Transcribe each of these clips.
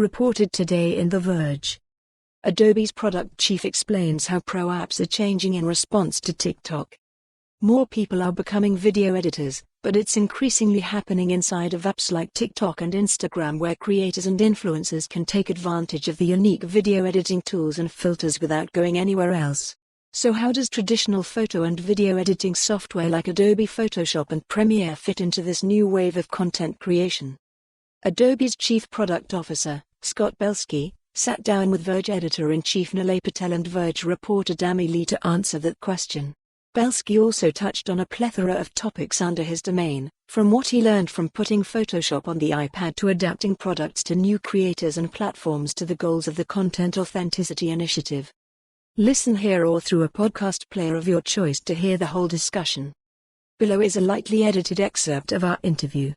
reported today in The Verge. Adobe's product chief explains how pro apps are changing in response to TikTok. More people are becoming video editors, but it's increasingly happening inside of apps like TikTok and Instagram, where creators and influencers can take advantage of the unique video editing tools and filters without going anywhere else. So how does traditional photo and video editing software like Adobe Photoshop and Premiere fit into this new wave of content creation? Adobe's Chief Product Officer, Scott Belsky, sat down with Verge editor-in-chief Nilay Patel and Verge reporter Dami Lee to answer that question. Belsky also touched on a plethora of topics under his domain, from what he learned from putting Photoshop on the iPad to adapting products to new creators and platforms to the goals of the Content Authenticity Initiative. Listen here or through a podcast player of your choice to hear the whole discussion. Below is a lightly edited excerpt of our interview.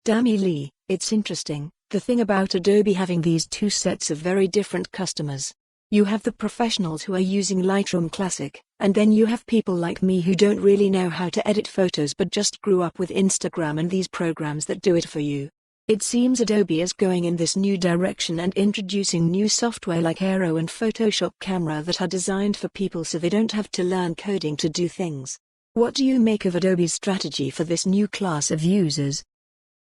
Dami Lee, it's interesting, the thing about Adobe having these two sets of very different customers. You have the professionals who are using Lightroom Classic, and then you have people like me who don't really know how to edit photos but just grew up with Instagram and these programs that do it for you. It seems Adobe is going in this new direction and introducing new software like Aero and Photoshop Camera that are designed for people so they don't have to learn coding to do things. What do you make of Adobe's strategy for this new class of users?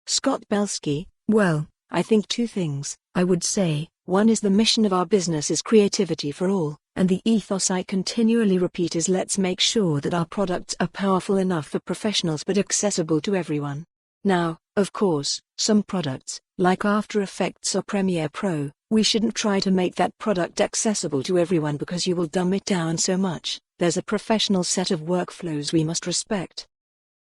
Scott Belsky, well, I think two things, I would say. One is the mission of our business is creativity for all, and the ethos I continually repeat is let's make sure that our products are powerful enough for professionals but accessible to everyone. Now, of course, some products, like After Effects or Premiere Pro, we shouldn't try to make that product accessible to everyone because you will dumb it down so much. There's a professional set of workflows we must respect.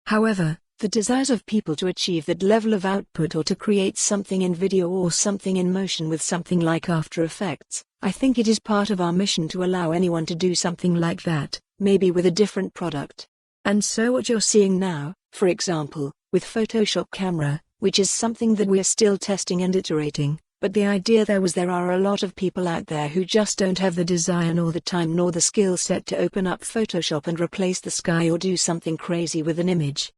However, the desires of people to achieve that level of output or to create something in video or something in motion with something like After Effects, I think it is part of our mission to allow anyone to do something like that, maybe with a different product. And so what you're seeing now, for example, with Photoshop Camera, which is something that we're still testing and iterating, but the idea there are a lot of people out there who just don't have the desire nor the time nor the skill set to open up Photoshop and replace the sky or do something crazy with an image.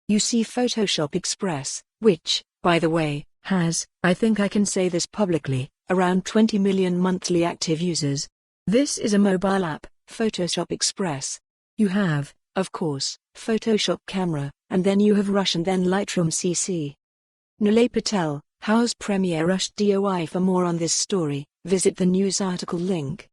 You see Photoshop Express, which, by the way, has, I think I can say this publicly, around 20 million monthly active users. This is a mobile app, Photoshop Express. You have, of course, Photoshop Camera, and then you have Rush and then Lightroom CC. Nilay Patel, how's Premiere Rush DOI? For more on this story, visit the news article link.